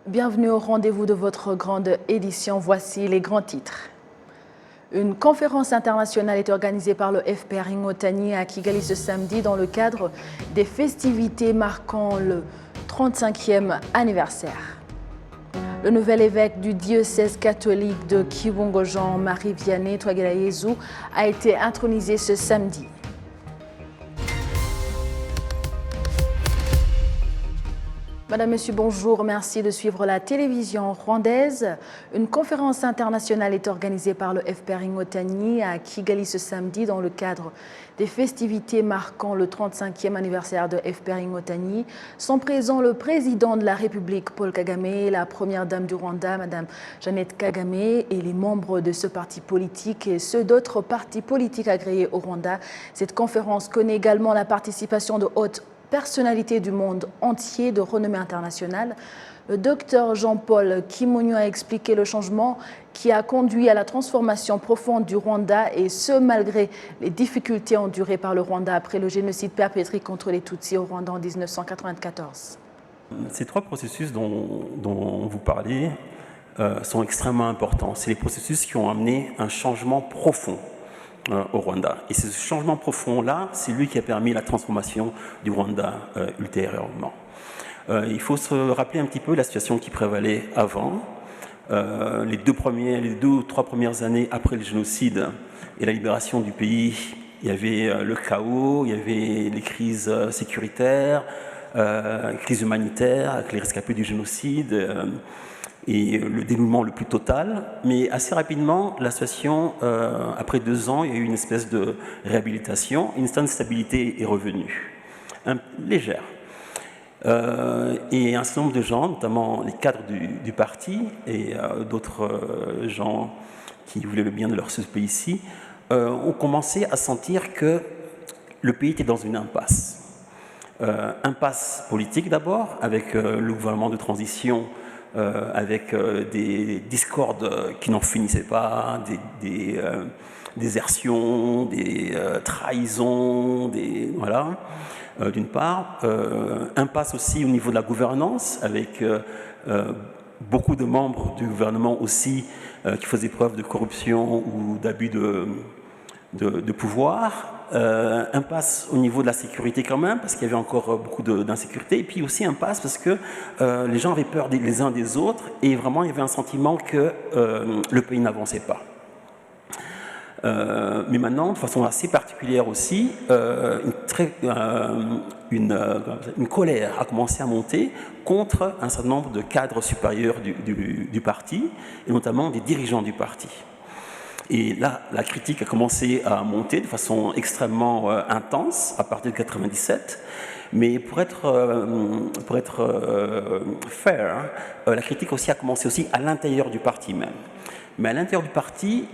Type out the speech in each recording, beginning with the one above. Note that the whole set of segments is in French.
Bienvenue au rendez-vous de votre grande édition. Voici les grands titres. Une conférence internationale est organisée par le FPR Ingotani à Kigali ce samedi dans le cadre des festivités marquant le 35e anniversaire. Le nouvel évêque du diocèse catholique de Kibungo, Jean-Marie Vianney Twagirayezu, a été intronisé ce samedi. Madame, Monsieur, bonjour. Merci de suivre la télévision rwandaise. Une conférence internationale est organisée par le FPR Ingotani à Kigali ce samedi dans le cadre des festivités marquant le 35e anniversaire de FPR Ingotani. Sont présents le président de la République, Paul Kagame, la première dame du Rwanda, Madame Jeannette Kagame, et les membres de ce parti politique et ceux d'autres partis politiques agréés au Rwanda. Cette conférence connaît également la participation de hautes personnalité du monde entier de renommée internationale. Le docteur Jean-Paul Kimonyo a expliqué le changement qui a conduit à la transformation profonde du Rwanda, et ce malgré les difficultés endurées par le Rwanda après le génocide perpétré contre les Tutsis au Rwanda en 1994. Ces trois processus dont vous parlez sont extrêmement importants. C'est les processus qui ont amené un changement profond au Rwanda. Et ce changement profond-là, c'est lui qui a permis la transformation du Rwanda ultérieurement. Il faut se rappeler un petit peu la situation qui prévalait avant. Les deux ou trois premières années après le génocide et la libération du pays, il y avait le chaos, il y avait les crises sécuritaires, crise humanitaire avec les rescapés du génocide, et le dénouement le plus total. Mais assez rapidement, la situation, après 2 ans, il y a eu une espèce de réhabilitation, une certaine stabilité est revenue, légère. Et un certain nombre de gens, notamment les cadres du parti et d'autres gens qui voulaient le bien de leur pays-ci, ont commencé à sentir que le pays était dans une impasse. Impasse politique d'abord, avec le gouvernement de transition, avec des discordes qui n'en finissaient pas, des désertions, des trahisons, voilà, d'une part. Impasse aussi au niveau de la gouvernance, avec beaucoup de membres du gouvernement aussi qui faisaient preuve de corruption ou d'abus de pouvoir. Impasse au niveau de la sécurité quand même, parce qu'il y avait encore beaucoup d'insécurité, et puis aussi impasse parce que les gens avaient peur les uns des autres, et vraiment il y avait un sentiment que le pays n'avançait pas. Mais maintenant, de façon assez particulière aussi, une colère a commencé à monter contre un certain nombre de cadres supérieurs du parti, et notamment des dirigeants du parti. Et là, la critique a commencé à monter de façon extrêmement intense à partir de 1997. Mais pour être fair, la critique aussi a commencé aussi à l'intérieur du parti même. Mais à l'intérieur du parti,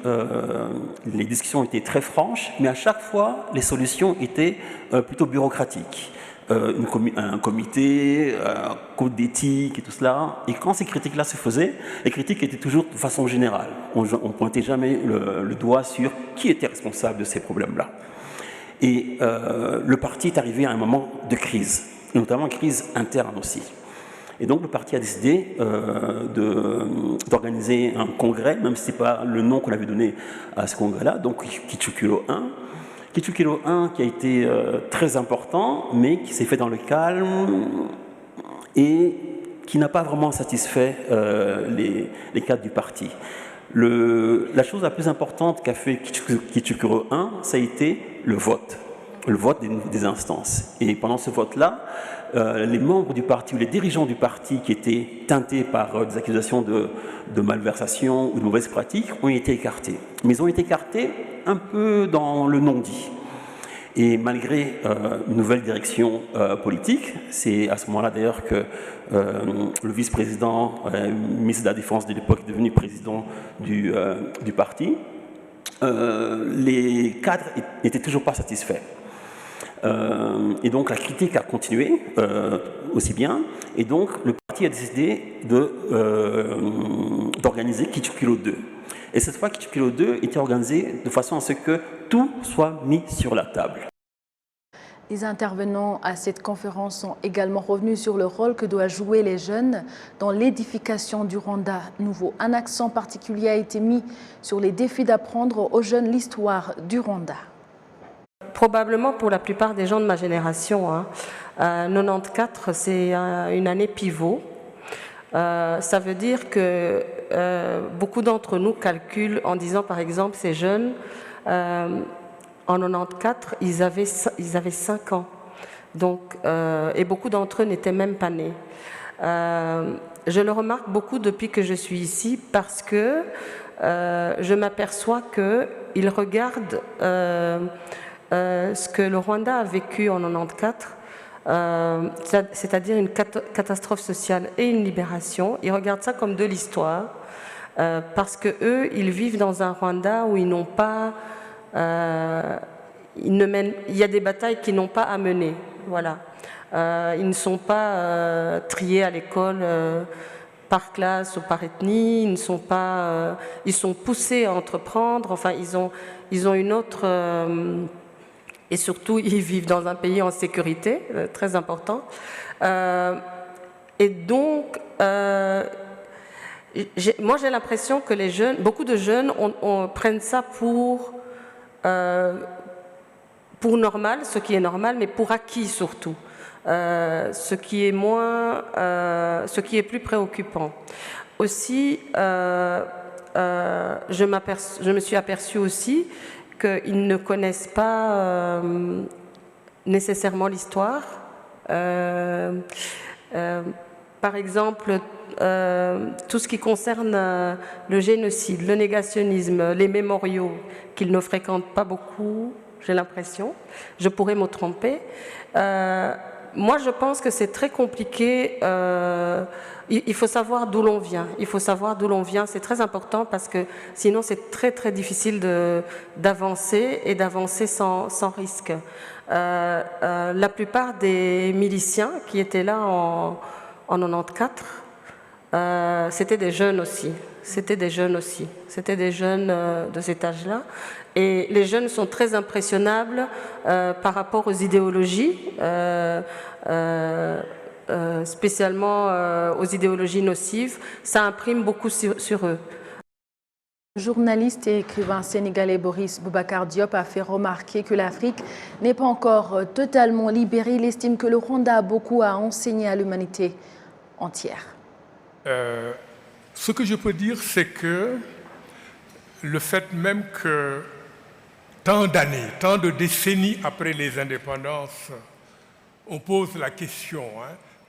les discussions étaient très franches, mais à chaque fois, les solutions étaient plutôt bureaucratiques. Un comité, un code d'éthique et tout cela. Et quand ces critiques-là se faisaient, les critiques étaient toujours de façon générale. On ne pointait jamais le doigt sur qui était responsable de ces problèmes-là. Et le parti est arrivé à un moment de crise, et notamment une crise interne aussi. Et donc le parti a décidé d'organiser un congrès, même si ce n'est pas le nom qu'on avait donné à ce congrès-là, donc Kichukilo 1. Kichukilo 1 qui a été très important, mais qui s'est fait dans le calme et qui n'a pas vraiment satisfait les cadres du parti. La chose la plus importante qu'a fait Kichukuro 1, ça a été le vote des instances. Et pendant ce vote-là, les membres du parti ou les dirigeants du parti qui étaient teintés par des accusations de malversation ou de mauvaises pratiques ont été écartés. Mais ils ont été écartés un peu dans le non-dit. Et malgré une nouvelle direction politique, c'est à ce moment-là d'ailleurs que le vice-président, ministre de la Défense de l'époque, est devenu président du parti, les cadres n'étaient toujours pas satisfaits. Et donc la critique a continué aussi bien, et donc le parti a décidé d'organiser Kichukilo 2. Et cette fois, Kichukilo 2 était organisé de façon à ce que tout soit mis sur la table. Les intervenants à cette conférence sont également revenus sur le rôle que doivent jouer les jeunes dans l'édification du Rwanda nouveau. Un accent particulier a été mis sur les défis d'apprendre aux jeunes l'histoire du Rwanda. Probablement pour la plupart des gens de ma génération, 94, c'est une année pivot. Ça veut dire que beaucoup d'entre nous calculent en disant, par exemple, ces jeunes, en 94, ils avaient 5 ans. Donc, et beaucoup d'entre eux n'étaient même pas nés. Je le remarque beaucoup depuis que je suis ici parce que je m'aperçois qu'ils regardent ce que le Rwanda a vécu en 94, c'est-à-dire une catastrophe sociale et une libération. Ils regardent ça comme de l'histoire parce que eux, ils vivent dans un Rwanda où ils n'ont pas, il y a des batailles qu'ils n'ont pas à mener. Voilà. Ils ne sont pas triés à l'école par classe ou par ethnie. Ils ne sont pas, ils sont poussés à entreprendre. Enfin, ils ont une autre. Et surtout, ils vivent dans un pays en sécurité, très important. Et donc, moi j'ai l'impression que les jeunes, beaucoup de jeunes prennent ça pour normal, ce qui est normal, mais pour acquis surtout. Ce qui est plus préoccupant. Aussi, je me suis aperçue aussi qu'ils ne connaissent pas nécessairement l'histoire. Par exemple, tout ce qui concerne le génocide, le négationnisme, les mémoriaux, qu'ils ne fréquentent pas beaucoup, j'ai l'impression. Je pourrais me tromper. Moi, je pense que c'est très compliqué. Il faut savoir d'où l'on vient. Il faut savoir d'où l'on vient. C'est très important parce que sinon, c'est très, très difficile d'avancer et d'avancer sans risque. La plupart des miliciens qui étaient là en 94, c'était des jeunes aussi. C'était des jeunes de cet âge-là. Et les jeunes sont très impressionnables par rapport aux idéologies, spécialement aux idéologies nocives. Ça imprime beaucoup sur eux. Le journaliste et écrivain sénégalais Boris Boubacar Diop a fait remarquer que l'Afrique n'est pas encore totalement libérée. Il estime que le Rwanda a beaucoup à enseigner à l'humanité entière. Ce que je peux dire, c'est que le fait même que tant d'années, tant de décennies après les indépendances, on pose la question,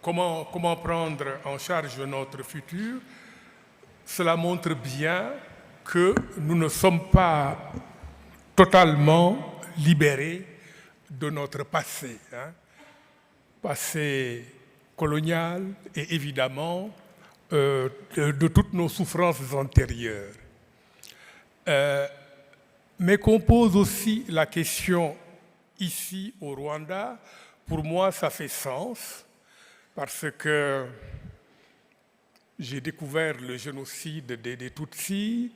comment prendre en charge notre futur, cela montre bien que nous ne sommes pas totalement libérés de notre passé, passé colonial et évidemment de toutes nos souffrances antérieures. Mais qu'on pose aussi la question ici au Rwanda, pour moi ça fait sens, parce que j'ai découvert le génocide des Tutsis,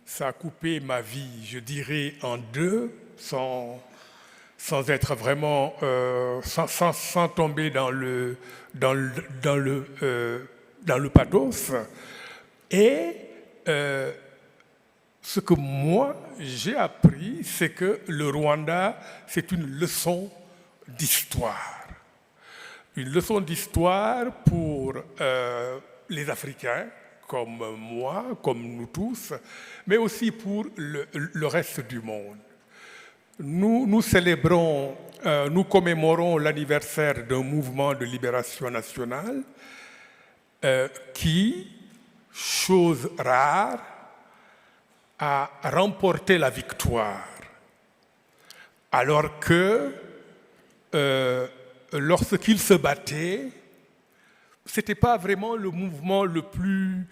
ça a coupé ma vie, je dirais, en deux, sans être vraiment, sans tomber dans le pathos. Et ce que moi j'ai appris, c'est que le Rwanda, c'est une leçon d'histoire. Une leçon d'histoire pour les Africains, comme moi, comme nous tous, mais aussi pour le reste du monde. Nous célébrons, nous commémorons l'anniversaire d'un mouvement de libération nationale qui, chose rare, a remporté la victoire. Alors que lorsqu'il se battait, ce n'était pas vraiment le mouvement le plus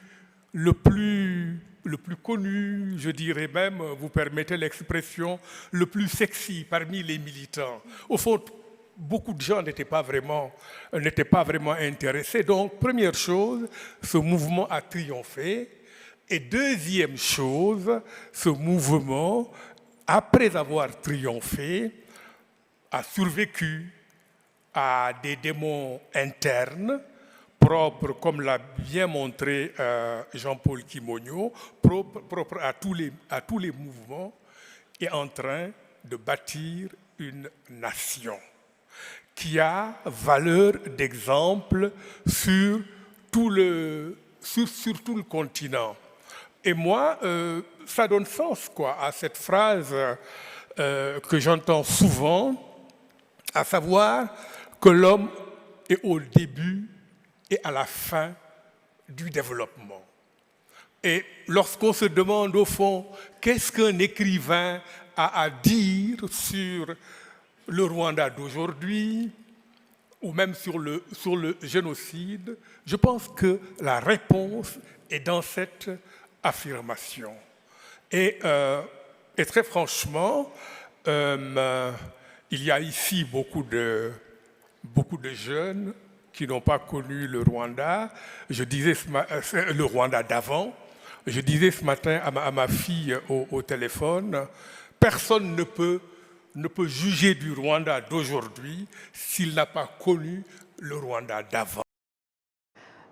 connu, je dirais même, vous permettez l'expression, le plus sexy parmi les militants. Au fond, beaucoup de gens n'étaient pas vraiment intéressés. Donc, première chose, ce mouvement a triomphé. Et deuxième chose, ce mouvement, après avoir triomphé, a survécu a des démons internes, propres, comme l'a bien montré Jean-Paul Kimonyo, propres à tous les mouvements, est en train de bâtir une nation qui a valeur d'exemple sur tout le continent. Et moi, ça donne sens à cette phrase que j'entends souvent, à savoir que l'homme est au début et à la fin du développement. Et lorsqu'on se demande au fond, qu'est-ce qu'un écrivain a à dire sur le Rwanda d'aujourd'hui, ou même sur le génocide, je pense que la réponse est dans cette affirmation. Et très franchement, il y a ici beaucoup de jeunes qui n'ont pas connu le Rwanda. Je disais le Rwanda d'avant. Je disais ce matin à ma fille au téléphone, personne ne peut juger du Rwanda d'aujourd'hui s'il n'a pas connu le Rwanda d'avant.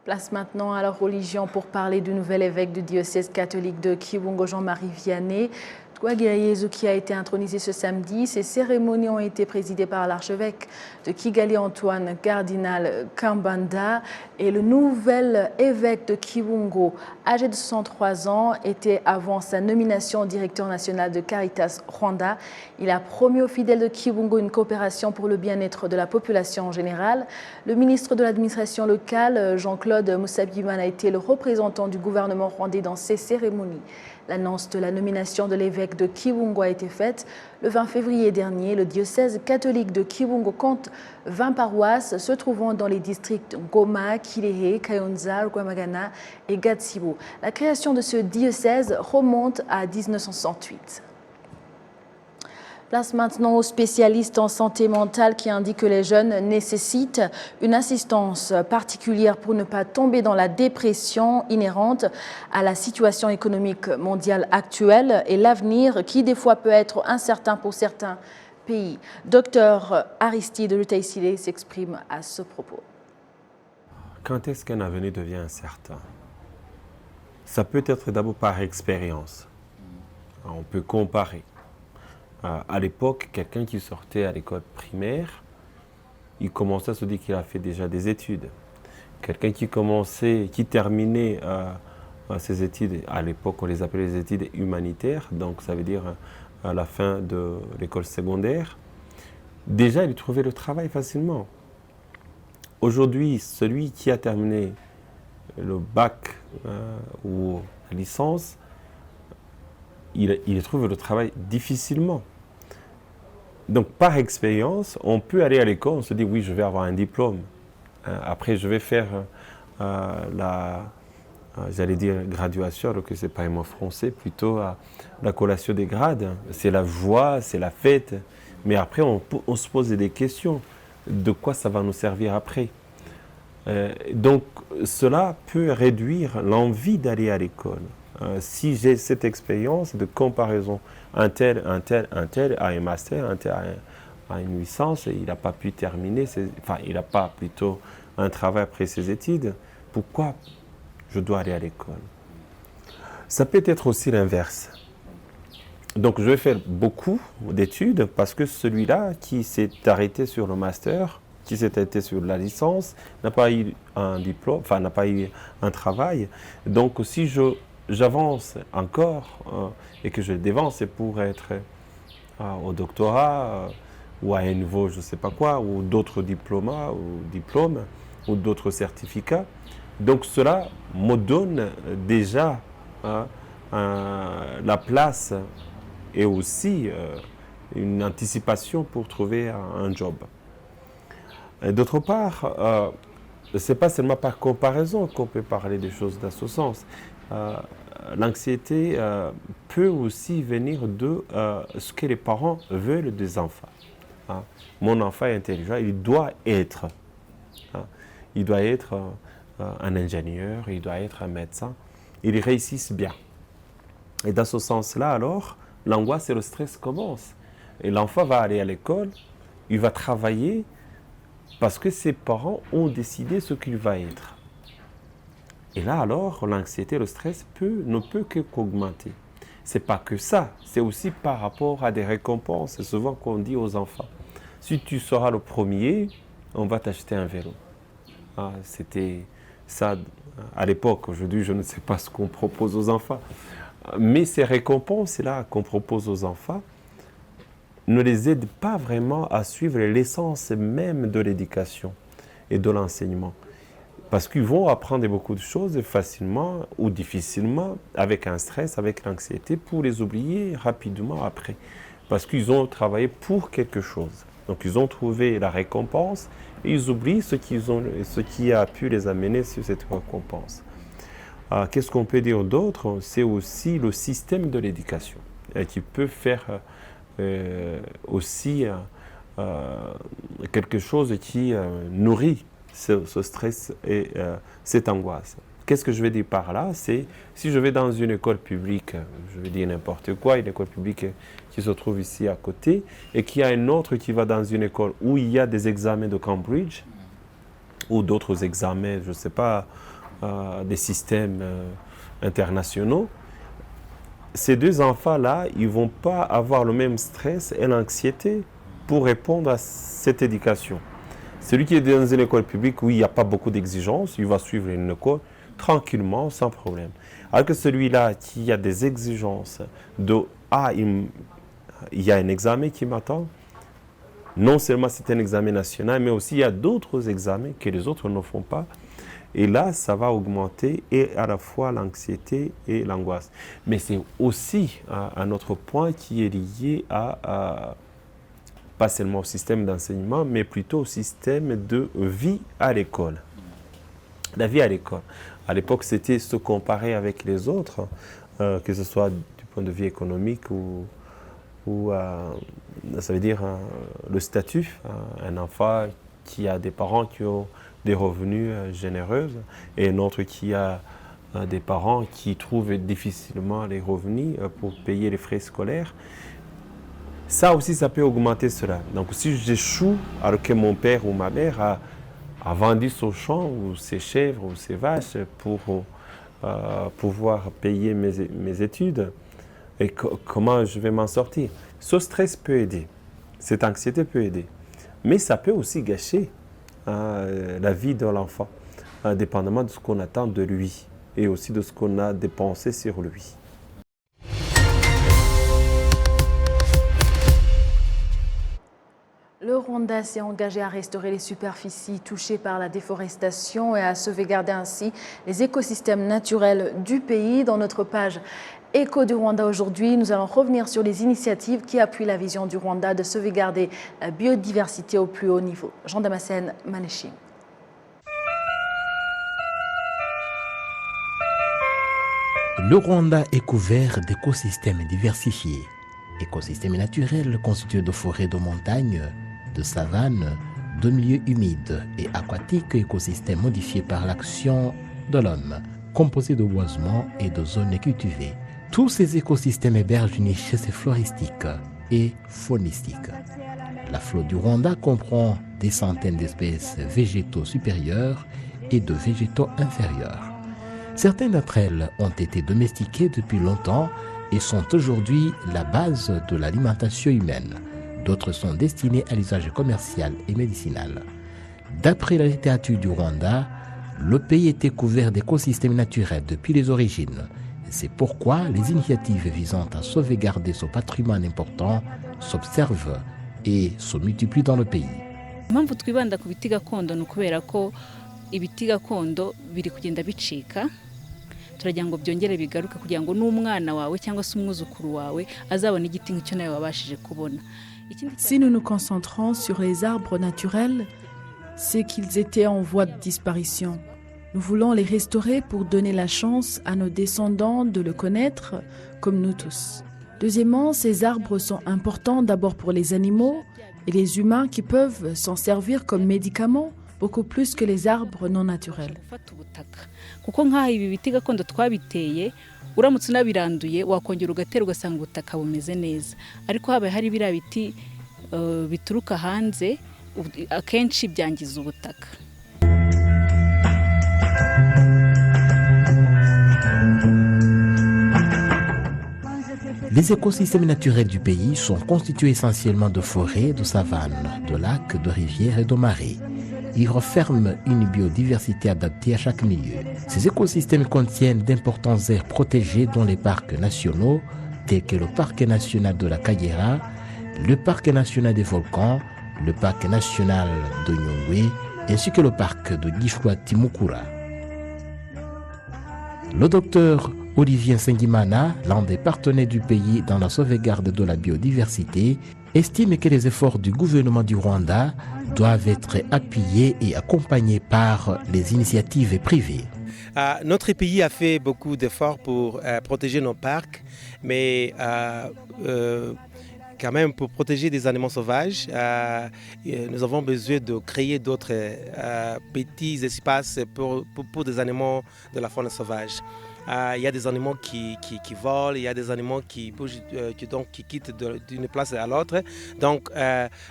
Place maintenant à la religion pour parler du nouvel évêque du diocèse catholique de Kibungo, Jean-Marie Vianney. Twagirayezu, qui a été intronisé ce samedi. Ces cérémonies ont été présidées par l'archevêque de Kigali, Antoine Cardinal Kambanda. Et le nouvel évêque de Kibungo, âgé de 63 ans, était avant sa nomination au directeur national de Caritas Rwanda. Il a promis aux fidèles de Kibungo une coopération pour le bien-être de la population en général. Le ministre de l'administration locale, Jean-Claude Moussabiman, a été le représentant du gouvernement rwandais dans ces cérémonies. L'annonce de la nomination de l'évêque de Kibungo a été faite le 20 février dernier. Le diocèse catholique de Kibungo compte 20 paroisses se trouvant dans les districts Goma, Kirehe, Kayonza, Rwamagana et Gatsibo. La création de ce diocèse remonte à 1968. Place maintenant aux spécialistes en santé mentale qui indiquent que les jeunes nécessitent une assistance particulière pour ne pas tomber dans la dépression inhérente à la situation économique mondiale actuelle et l'avenir qui des fois peut être incertain pour certains pays. Docteur Aristide Lutaïsile s'exprime à ce propos. Quand est-ce qu'un avenir devient incertain? Ça peut être d'abord par expérience. On peut comparer. À l'époque, quelqu'un qui sortait à l'école primaire, il commençait à se dire qu'il a fait déjà des études. Quelqu'un qui terminait ses études, à l'époque on les appelait les études humanitaires, donc ça veut dire à la fin de l'école secondaire, déjà il trouvait le travail facilement. Aujourd'hui, celui qui a terminé le bac ou la licence, il trouve le travail difficilement. Donc, par expérience, on peut aller à l'école, on se dit oui, je vais avoir un diplôme. Après, je vais faire j'allais dire graduation, alors que ce n'est pas un mot français, plutôt la collation des grades. C'est la joie, c'est la fête. Mais après, on se pose des questions. De quoi ça va nous servir après? Donc, cela peut réduire l'envie d'aller à l'école. Si j'ai cette expérience de comparaison, un tel a un master, un tel a une licence, et il n'a pas pu terminer, il n'a pas plutôt un travail après ses études, pourquoi je dois aller à l'école? Ça peut être aussi l'inverse. Donc je vais faire beaucoup d'études parce que celui-là qui s'est arrêté sur le master, qui s'est arrêté sur la licence, n'a pas eu un diplôme, n'a pas eu un travail. Donc si j'avance encore et que je dévance pour être au doctorat ou à un niveau je ne sais pas quoi, ou d'autres diplômes ou d'autres certificats. Donc cela me donne déjà la place et aussi une anticipation pour trouver un job. D'autre part, ce n'est pas seulement par comparaison qu'on peut parler des choses dans ce sens. L'anxiété peut aussi venir de ce que les parents veulent des enfants. Mon enfant est intelligent, il doit être un ingénieur, il doit être un médecin, ils réussissent bien. Et dans ce sens-là, alors, l'angoisse et le stress commencent. Et l'enfant va aller à l'école, il va travailler, parce que ses parents ont décidé ce qu'il va être. Et là, alors, l'anxiété, le stress ne peut qu'augmenter. Ce n'est pas que ça, c'est aussi par rapport à des récompenses. C'est souvent qu'on dit aux enfants, si tu seras le premier, on va t'acheter un vélo. Ah, c'était ça à l'époque. Aujourd'hui, je ne sais pas ce qu'on propose aux enfants. Mais ces récompenses-là qu'on propose aux enfants ne les aident pas vraiment à suivre l'essence même de l'éducation et de l'enseignement. Parce qu'ils vont apprendre beaucoup de choses facilement ou difficilement avec un stress, avec l'anxiété, pour les oublier rapidement après. Parce qu'ils ont travaillé pour quelque chose. Donc ils ont trouvé la récompense et ils oublient ce qui a pu les amener sur cette récompense. Qu'est-ce qu'on peut dire d'autre? C'est aussi le système de l'éducation qui peut faire aussi quelque chose qui nourrit ce stress et cette angoisse. Qu'est-ce que je vais dire par là? C'est si je vais dans une école publique, je vais dire n'importe quoi, une école publique qui se trouve ici à côté, et qu'il y a une autre qui va dans une école où il y a des examens de Cambridge, ou d'autres examens, je ne sais pas, des systèmes internationaux, ces deux enfants-là, ils ne vont pas avoir le même stress et l'anxiété pour répondre à cette éducation. Celui qui est dans une école publique où il n'y a pas beaucoup d'exigences, il va suivre une école tranquillement, sans problème. Alors que celui-là qui a des exigences de « Ah, il y a un examen qui m'attend », non seulement c'est un examen national, mais aussi il y a d'autres examens que les autres ne font pas. Et là, ça va augmenter et à la fois l'anxiété et l'angoisse. Mais c'est aussi un autre point qui est lié pas seulement au système d'enseignement, mais plutôt au système de vie à l'école. La vie à l'école. À l'époque, c'était se comparer avec les autres, que ce soit du point de vue économique ou ça veut dire le statut. Un enfant qui a des parents qui ont des revenus généreux et un autre qui a des parents qui trouvent difficilement les revenus pour payer les frais scolaires. Ça aussi, ça peut augmenter cela. Donc, si j'échoue alors que mon père ou ma mère a vendu son champ ou ses chèvres ou ses vaches pour pouvoir payer mes études, et comment je vais m'en sortir? Ce stress peut aider, cette anxiété peut aider, mais ça peut aussi gâcher la vie de l'enfant, dépendamment de ce qu'on attend de lui et aussi de ce qu'on a dépensé sur lui. Le Rwanda s'est engagé à restaurer les superficies touchées par la déforestation et à sauvegarder ainsi les écosystèmes naturels du pays. Dans notre page Écho du Rwanda aujourd'hui, nous allons revenir sur les initiatives qui appuient la vision du Rwanda de sauvegarder la biodiversité au plus haut niveau. Jean Damascène, Manéchim. Le Rwanda est couvert d'écosystèmes diversifiés. Écosystèmes naturels constitués de forêts de montagne, de savanes, de milieux humides et aquatiques, écosystèmes modifiés par l'action de l'homme, composés de boisements et de zones cultivées. Tous ces écosystèmes hébergent une richesse floristique et faunistique. La flotte du Rwanda comprend des centaines d'espèces végétaux supérieures et de végétaux inférieurs. Certaines d'entre elles ont été domestiquées depuis longtemps et sont aujourd'hui la base de l'alimentation humaine. D'autres sont destinées à l'usage commercial et médicinal. D'après la littérature du Rwanda, le pays était couvert d'écosystèmes naturels depuis les origines. C'est pourquoi les initiatives visant à sauvegarder ce patrimoine important s'observent et se multiplient dans le pays. Impamvu twibanda ku biti gakondo ni ukubera ko ibiti gakondo biri kugenda bicika. Turagira ngo byongere bigaruke kugira ngo n'umwana wawe cyangwa se umwuzukuru wawe azabona igiti nk'icyo nawe wabashije kubona. Si nous nous concentrons sur les arbres naturels, c'est qu'ils étaient en voie de disparition. Nous voulons les restaurer pour donner la chance à nos descendants de le connaître comme nous tous. Deuxièmement, ces arbres sont importants d'abord pour les animaux et les humains qui peuvent s'en servir comme médicaments beaucoup plus que les arbres non naturels. Kuko nk'aho ibi biti gakondo twabiteye uramutse unabiranduye wakongera ugatera ugasanga ubutaka bumeze neza, ariko habaye hari biriya biti bituruka hanze akenshi byangiza ubutaka. Les écosystèmes naturels du pays sont constitués essentiellement de forêts, de savanes, de lacs, de rivières et de marais. Ils renferment une biodiversité adaptée à chaque milieu. Ces écosystèmes contiennent d'importantes aires protégées dont les parcs nationaux, tels que le parc national de la Kagera, le parc national des volcans, le parc national de Nyungwe, ainsi que le parc de Gishwa-Timukura. Le docteur Olivier Nsengimana, l'un des partenaires du pays dans la sauvegarde de la biodiversité, estime que les efforts du gouvernement du Rwanda doivent être appuyés et accompagnés par les initiatives privées. Notre pays a fait beaucoup d'efforts pour protéger nos parcs, mais quand même pour protéger des animaux sauvages, nous avons besoin de créer d'autres petits espaces pour des animaux de la faune sauvage. Il y a des animaux qui volent, il y a des animaux qui bougent, qui quittent d'une place à l'autre. Donc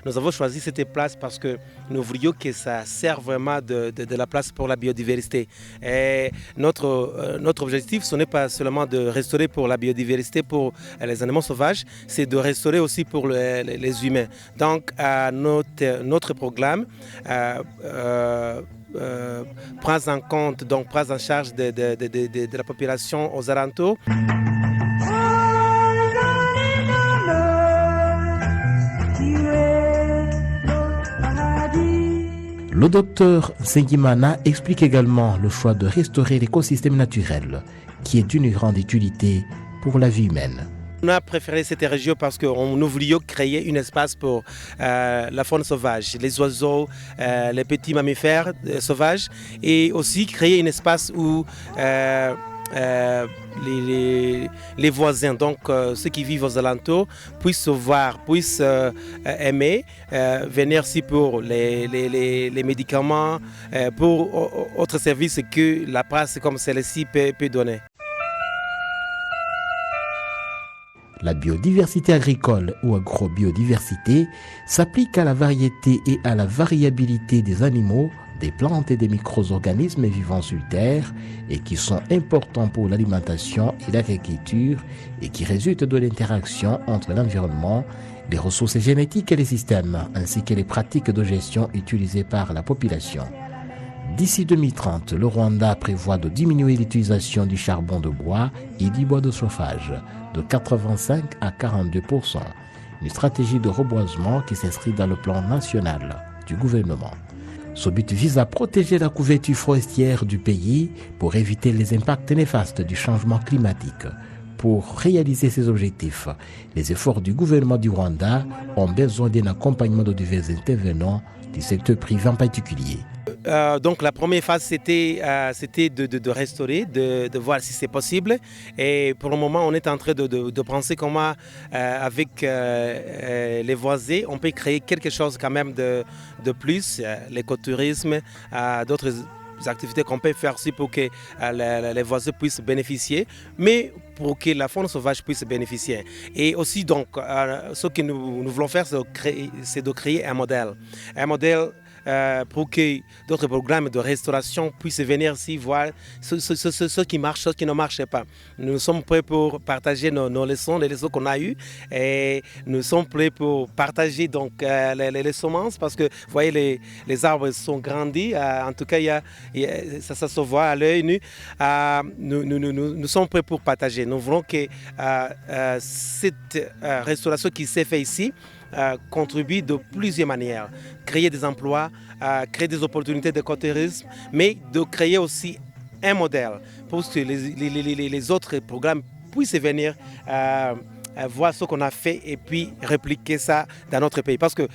nous avons choisi cette place parce que nous voulions que ça serve vraiment de la place pour la biodiversité. Et notre objectif, ce n'est pas seulement de restaurer pour la biodiversité, pour les animaux sauvages, c'est de restaurer aussi pour les humains. Donc notre programme prend en compte, donc prend en charge de la population aux alentours. Le docteur Nsengimana explique également le choix de restaurer l'écosystème naturel, qui est d'une grande utilité pour la vie humaine. On a préféré cette région parce que nous voulions créer un espace pour la faune sauvage, les oiseaux, les petits mammifères sauvages, et aussi créer un espace où les voisins, donc ceux qui vivent aux alentours, puissent se voir, puissent aimer, venir ici pour les médicaments, pour autres services que la place comme celle-ci peut donner. La biodiversité agricole ou agrobiodiversité s'applique à la variété et à la variabilité des animaux, des plantes et des micro-organismes vivant sur Terre et qui sont importants pour l'alimentation et l'agriculture et qui résultent de l'interaction entre l'environnement, les ressources génétiques et les systèmes, ainsi que les pratiques de gestion utilisées par la population. D'ici 2030, le Rwanda prévoit de diminuer l'utilisation du charbon de bois et du bois de chauffage de 85 à 42%, une stratégie de reboisement qui s'inscrit dans le plan national du gouvernement. Ce but vise à protéger la couverture forestière du pays pour éviter les impacts néfastes du changement climatique. Pour réaliser ces objectifs, les efforts du gouvernement du Rwanda ont besoin d'un accompagnement de divers intervenants du secteur privé en particulier. Donc la première phase, c'était de restaurer, de voir si c'est possible. Et pour le moment, on est en train de penser comment, avec les voisins, on peut créer quelque chose quand même de plus, l'écotourisme, d'autres activités qu'on peut faire aussi pour que les voisins puissent bénéficier, mais pour que la faune sauvage puisse bénéficier. Et aussi, donc, ce que nous voulons faire, c'est de créer un modèle pour que d'autres programmes de restauration puissent venir ici voir ce qui marche, ce qui ne marche pas. Nous sommes prêts pour partager nos leçons, les leçons qu'on a eues, et nous sommes prêts pour partager donc, les semences parce que vous voyez les arbres sont grandis, en tout cas ça se voit à l'œil nu. Nous sommes prêts pour partager. Nous voulons que cette restauration qui s'est faite ici contribue de plusieurs manières. Créer des emplois, créer des opportunités d'écotourisme, mais de créer aussi un modèle pour que les autres programmes puissent venir voir ce qu'on a fait et puis répliquer ça dans notre pays. Parce que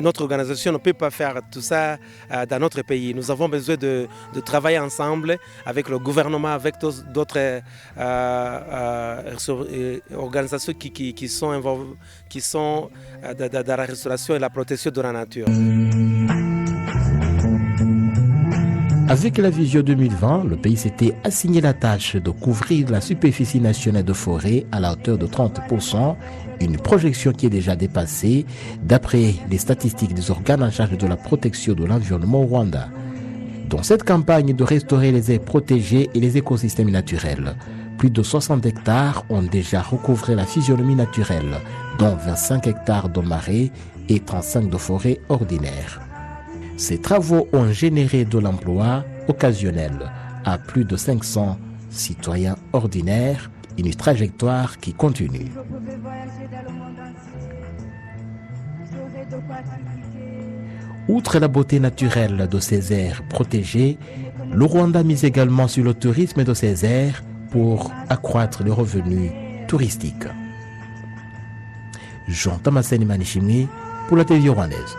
notre organisation ne peut pas faire tout ça dans notre pays. Nous avons besoin de travailler ensemble avec le gouvernement, avec d'autres organisations qui sont dans la restauration et la protection de la nature. Avec la vision 2020, le pays s'était assigné la tâche de couvrir la superficie nationale de forêt à la hauteur de 30%, une projection qui est déjà dépassée d'après les statistiques des organes en charge de la protection de l'environnement au Rwanda. Dans cette campagne de restaurer les aires protégées et les écosystèmes naturels, plus de 60 hectares ont déjà recouvré la physionomie naturelle, dont 25 hectares de marais et 35 de forêts ordinaires. Ces travaux ont généré de l'emploi occasionnel à plus de 500 citoyens ordinaires, une trajectoire qui continue. Outre la beauté naturelle de ces aires protégées, le Rwanda mise également sur le tourisme de ces aires pour accroître les revenus touristiques. Jean-Thomas Manishimi pour la télévision rwandaise.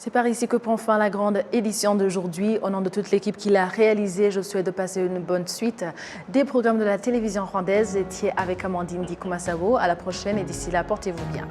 C'est par ici que prend fin la grande édition d'aujourd'hui. Au nom de toute l'équipe qui l'a réalisée, je souhaite de passer une bonne suite des programmes de la télévision rwandaise. J'étais avec Amandine Dikoumassavo. À la prochaine et d'ici là, portez-vous bien.